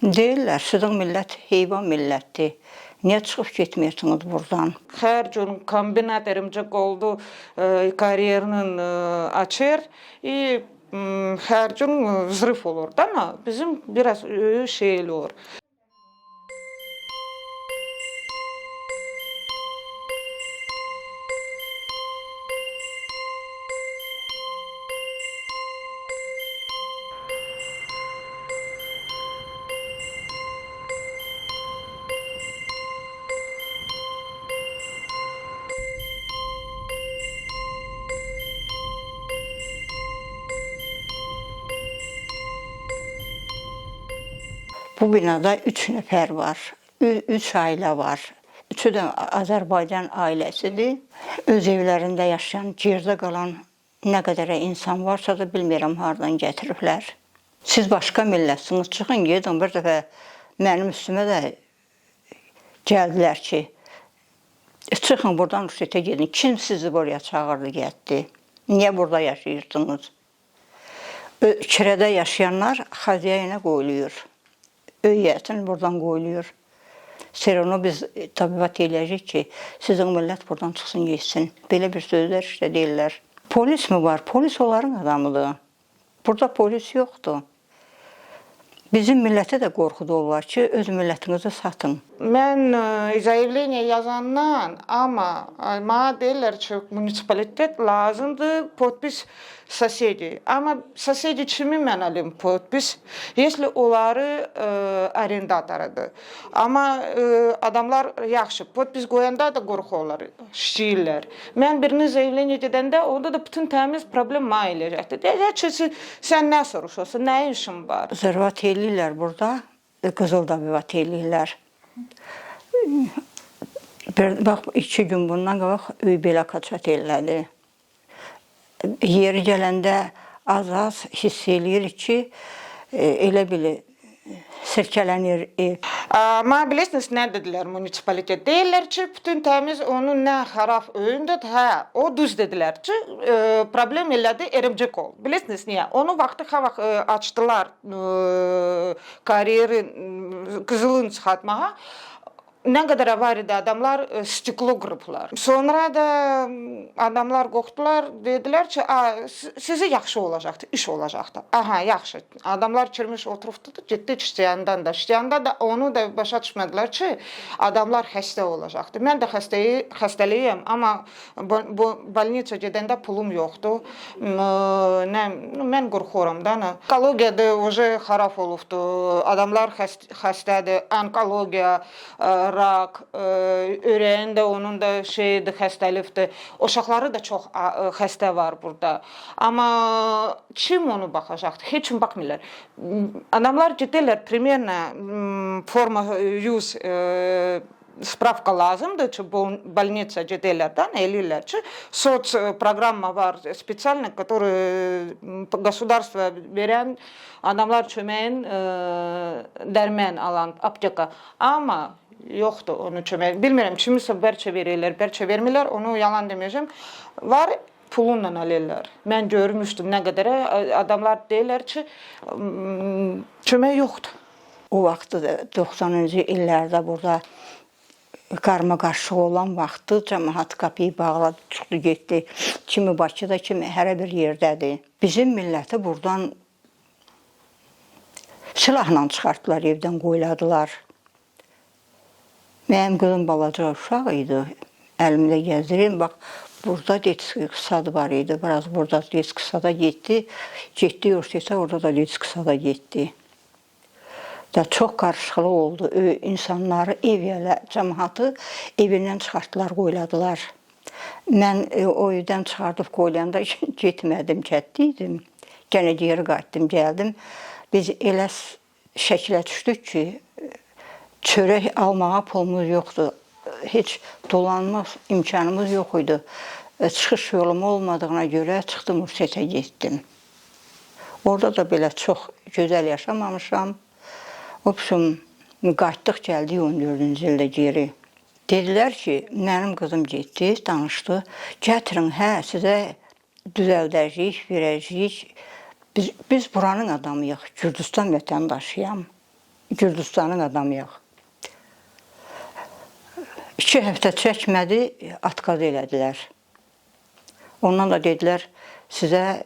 Deyirlər, sizin millət heyvan millətdir. Niyə çıxıb getmiyorsunuz buradan? Her gün kombinat örümcek oldu kariyerinin açır her gün взрыв olur ama bizim biraz şey olur. Bu binada 3 nəfər var, 3 ailə var. Üçü də Azərbaycan ailəsidir. Öz evlərində yaşayan, gerdə qalan nə qədər insan varsa da bilmirəm hardan gətiriblər. Siz başqa millətsiniz, çıxın gedin. Bir dəfə mənim üstümə də gəldilər ki, çıxın buradan Rusiya gedin. Kim sizi buraya çağırdı, getdi? Niyə burada yaşayırsınız? Kirədə yaşayanlar xəziyyəyə qoyuluyor. Öyyətin buradan qoyuluyor. Onu biz təbliğat eləyəcək ki, sizin millət buradan çıxsın, geçsin. Belə bir sözlər işte deyirlər. Polis mi var? Polis onların adamıdır. Burada polis yoxdur. Bizim millətə də qorxudurlar ki, öz millətinizi satın. Mən zaявление yazandan ama bana deyirlər ki, munisipalitet lazımdır, podpis соседей. Ama соседи kimi mən alayım podpis? Если onları arendatorıdır. Ama adamlar yaxşı, podpis qoyanda da qorxurlar, şişirlər. Mən birini zaявление edəndə onda da bütün təmiz problem mənə eləyəcəkdir. Deyəcək ki, sən nə soruşursun, nə işin var? Zərvat eləyirlər burada, Qızılda zərvat eləyirlər. Bax, 2 gün bundan qabaq belə kaçat elədi. Yeri gələndə az hiss eləyir ki, elə bilir, sirkələnir ev. Mənə bilirsiniz, nə dedilər munisipalitet? Deyirlər ki, bütün təmiz onun nə xarab öyündür. Hə, o düz dedilər ki, problem elədi, örümcek ol. Bilirsiniz niyə? Onu vaxtı açdılar kariyerin qızılını çıxartmağa. Nə qədər avariyada adamlar stiklo qırıblar. Sonra da adamlar qorxdular, dedilər ki, sizi yaxşı olacaqdı, iş olacaqdı. Aha, yaxşı. Adamlar kirmiş oturubdu, getdi işləyəndən də. İşləyəndə də onu da başa düşmədilər ki, adamlar xəstə olacaqdı. Mən də xəstəliyəm, amma bu больница gedəndə pulum yoxdur. Mən qorxuram da. Onkologiyada уже xarab olubdu. Adamlar xəstədir, onkologiya, rak, ürəyində onun da şeydir, xəstəlikdir. Uşaqları da çox xəstə var burada. Amma kim onu baxacaqdır? Heç kim baxmırlar. Adamlar gedirlər, примерно forma 100 spravka lazımdır ki, больница gedirlər, eləyirlər ki, soc proqramma var, spesialni, который государство verən adamlar köməyin dərmən alan apteka. Amma yoxdur onu kömək. Bilmirəm, kimisə bəlkə verirlər, bəlkə vermirlər, onu yalan deməyəcəm. Var, pulla alırlar. Mən görmüşdüm nə qədər adamlar deyirlər ki, kömək yoxdur. O vaxtı 90-cı illərdə burada qarma-qarışıq olan vaxtı cəmaət qapıyı bağladı, çıxdı, getdi. Kimi Bakıda, kimi hər bir yerdədir. Bizim milləti buradan silahla çıxartdılar, evdən qoyladılar. Mənim qızım balaca uşaq idi, əlimdə gəzdirim. Bax, burada detski sadı var idi, biraz burada detski sada getdi. Getdi, yoxsa orada da detski sada getdi. Çox qarışıqlı oldu. İnsanları, cəmaatı evindən çıxartdılar, qoyladılar. Mən o evdən çıxardıb qoylayanda getmədim, kətdiydim. Gənə geri qayıtdım, gəldim. Biz elə şəkilə düşdük ki, çörək almağa pulumuz yoxdur. Heç dolanmaq imkanımız yox idi. Çıxış yolum olmadığına görə çıxdım, Rusiya getdim. Orada da belə çox gözəl yaşamamışam. Opsum, qayıtdıq, gəldik 14-cü ildə geri. Dedilər ki, mənim qızım getdi, danışdı. Gətirin, hə, sizə düzəldəcəyik, verəcəyik. Biz buranın adamıyıq, Gürcüstan vətəndaşıyam. Gürcüstanın adamıyıq. 2 həftə çəkmədi, atqaz elədilər. Ondan da dedilər, sizə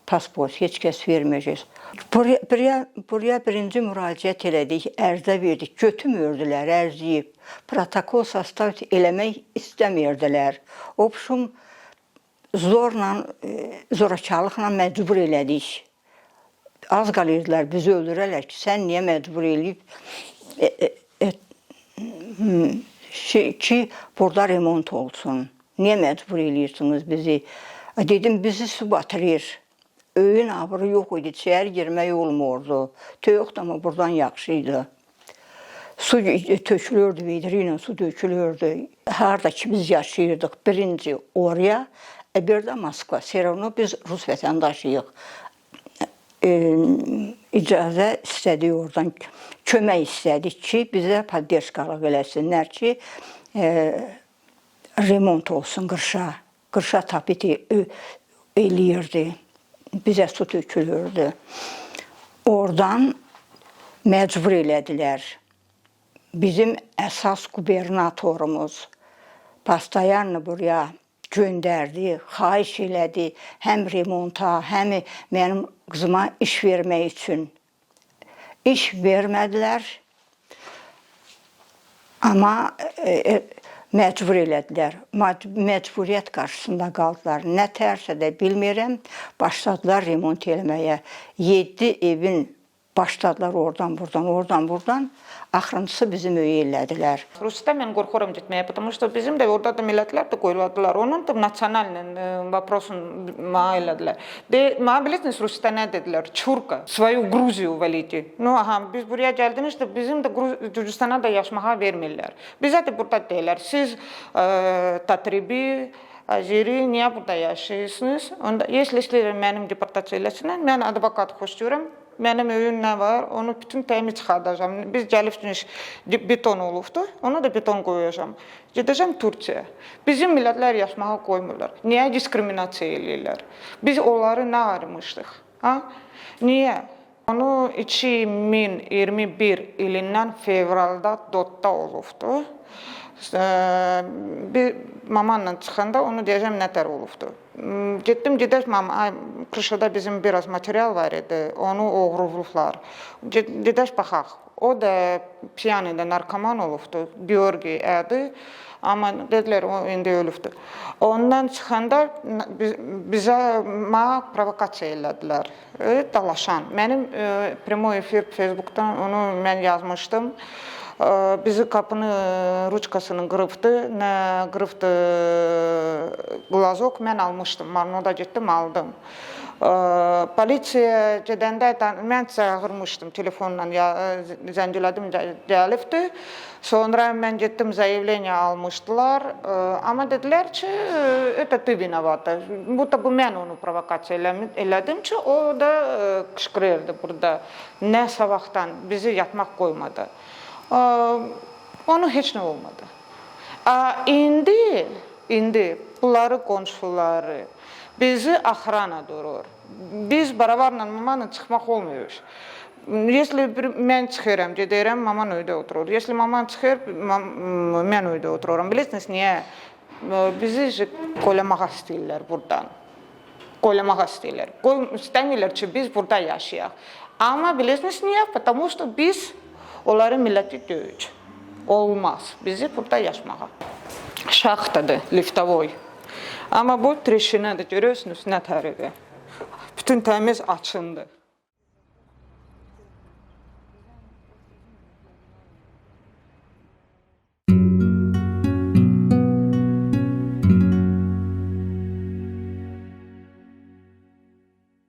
pasport heç kəs verməyəcək. Buraya birinci müraciət elədik, ərzə verdik. Götürmürdülər, ərziyib. Protokol sastav eləmək istəmirdilər. Obşum zorla, zorakarlıqla məcbur elədik. Az qalırdılar, bizi öldürərlər ki, sən niyə məcbur eləyib ki, burada remont olsun. Niyə məcbur eləyirsiniz bizi? Dedim, bizi su batırır. Öyün abırı yox idi, içəri girmək olmurdu. Toyuq da ama buradan yaxşı idi. Su tökülürdü, vedri ilə su dökülürdü. Harada ki biz yaşayırdıq, birinci oraya, bir də Moskva. Serovno biz Rus vətəndaşıyıq. İcazə istədik oradan, kömək istədik ki, bizə poddeşqalıq eləsinlər ki, remont olsun qırşa. Qırşa tapit eləyirdi. Bizə su tökülürdü. Oradan məcbur elədilər. Bizim əsas qubernatorumuz Pastayanlı buraya göndərdi, xahiş elədi, həm remonta, həm mənim qızıma iş vermək üçün. İş vermədilər, amma məcbur elədilər. Məcburiyyət qarşısında qaldılar. Nə tərsə də bilmirəm, başladılar remont eləməyə. 7 evin başladılar oradan, buradan. Axırıncısı bizim öyə elədilər. Rusda mən qorxuram getməyə, потому что bizim də orada da millətlər də qoyuladılar. Onun da nasionalный вопросunu elədilər. Mənə bilirsiniz, Rusda nə dedilər? Çurka, свою Грузию валите. Biz buraya gəldiniz də bizim də Gürcüstana da yaşamağa vermirlər. Bizə də burada deyirlər, siz Tatribi, Azeri, niyə burada yaşayırsınız? Если mənim deportasiya eləsinlər, mən advokat xoşlayıram. Mənim öyün nə var, onu bütün təmiz çıxardacağım. Biz gəlibmiş beton olubdur, ona da beton qoyacağım. Gedəcəm Türkiyəyə. Bizim millətlər yaşamağa qoymurlar. Niyə diskriminasiya eləyirlər? Biz onları nə arımışdıq? Niyə? Onu 2021 ilindən fevralda Dotda olubdur. Bir mamanla çıxanda onu deyəcəm nətər olubdur. Getdim, gedək Kırşada bizim biraz material var idi, onu oğurlublar. Gedək baxaq. O da piyanidə narkoman olubdur, Georgi adı, amma dedilər o indi ölübdür. Ondan çıxanda bizə provokasiya elədilər, dalaşan. Mənim prямой efir Facebook'dan onu mən yazmışdım. Bizi qapını ruçkasını qırıbdı, nə qırıbdı glazok, mən almışdım, Marnoda getdim, aldım. Polisiya gedəndə mən çağırmışdım, telefonla zəngələdim, gəlibdi. Sonra mən getdim, zayevleniya almışdılar, amma dedilər ki, ты виновата. Bu mən onu provokasiya elədim ki, o da qışqırırdı burada, nə sabahdan bizi yatmaq qoymadı. Onu heç nə olmadı. İndi bunları qonşuları, bizi axrana durur. Biz baravarla mamanla çıxmaq olmuyor. Если mən çıxıram, gedərəm, maman öydə oturur. Если maman çıxır, mən öydə otururam. Bilirsiniz niyə? Bizi qoylamaq istəyirlər buradan. Qoylamaq istəyirlər. İstəmirlər ki, biz burada yaşayaq. Amma bilirsiniz niyə? Потому что biz onların milləti deyil. Olmaz. Bizi burada yaşamağa. Şaxtadır, liftavoy. Amma bu treşinədir, görüyorsunuz, nə təridir. Bütün təmiz açındır.